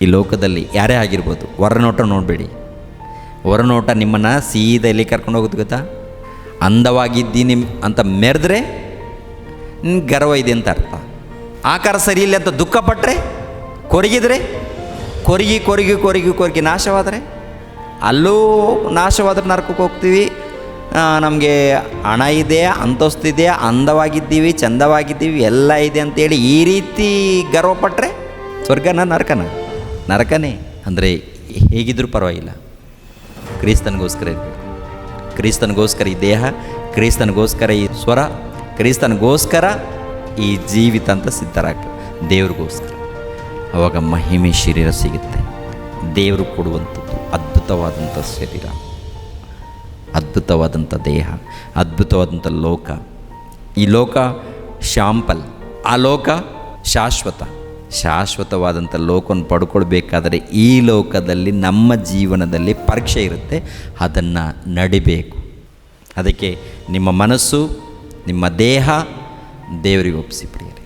ಈ ಲೋಕದಲ್ಲಿ ಯಾರೇ ಆಗಿರ್ಬೋದು, ಹೊರನೋಟ ನೋಡಬೇಡಿ. ಹೊರನೋಟ ನಿಮ್ಮನ್ನು ಸೀದಾ ಎಲ್ಲಿ ಕರ್ಕೊಂಡು ಹೋಗೋದು ಗೊತ್ತಾ? ಅಂದವಾಗಿದ್ದೀನಿ ಅಂತ ಮೆರೆದ್ರೆ ನಿನ್ಗೆ ಗರ್ವ ಇದೆ ಅಂತ ಅರ್ಥ. ಆಕಾರ ಸರಿ ಇಲ್ಲ ಅಂತ ದುಃಖಪಟ್ಟರೆ, ಕೊರಗಿದ್ರೆ, ಕೊರಗಿ ನಾಶವಾದರೆ, ಅಲ್ಲೂ ನಾಶವಾದ್ರೆ ನರಕಕ್ಕೆ ಹೋಗ್ತೀವಿ. ನಮಗೆ ಹಣ ಇದೆ, ಅಂತಸ್ತಿದೆ, ಅಂದವಾಗಿದ್ದೀವಿ, ಚಂದವಾಗಿದ್ದೀವಿ, ಎಲ್ಲ ಇದೆ ಅಂತೇಳಿ ಈ ರೀತಿ ಗರ್ವಪಟ್ಟರೆ ಸ್ವರ್ಗನ ನರಕನೇ. ಅಂದರೆ ಹೇಗಿದ್ರೂ ಪರವಾಗಿಲ್ಲ, ಕ್ರಿಸ್ತನಿಗೋಸ್ಕರ ಇರಬೇಕು. ಕ್ರಿಸ್ತನಿಗೋಸ್ಕರ ಈ ದೇಹ, ಕ್ರಿಸ್ತನಿಗೋಸ್ಕರ ಈ ಸ್ವರ, ಕ್ರಿಸ್ತನಿಗೋಸ್ಕರ ಈ ಜೀವಿತ ಅಂತ ಸಿದ್ಧರಾಗ್ತದೆ, ದೇವ್ರಿಗೋಸ್ಕರ. ಆವಾಗ ಮಹಿಮೆ ಶರೀರ ಸಿಗುತ್ತೆ. ದೇವರು ಕೊಡುವಂಥದ್ದು ಅದ್ಭುತವಾದಂಥ ಶರೀರ, ಅದ್ಭುತವಾದಂಥ ದೇಹ, ಅದ್ಭುತವಾದಂಥ ಲೋಕ. ಈ ಲೋಕ ಶಾಂಪಲ್, ಆ ಲೋಕ ಶಾಶ್ವತವಾದಂಥ ಲೋಕವನ್ನು ಪಡ್ಕೊಳ್ಬೇಕಾದರೆ ಈ ಲೋಕದಲ್ಲಿ ನಮ್ಮ ಜೀವನದಲ್ಲಿ ಪರೀಕ್ಷೆ ಇರುತ್ತೆ, ಅದನ್ನು ನಡಿಬೇಕು. ಅದಕ್ಕೆ ನಿಮ್ಮ ಮನಸ್ಸು, ನಿಮ್ಮ ದೇಹ ದೇವರಿಗೆ ಒಪ್ಪಿಸಿಬಿಡಿರಿ.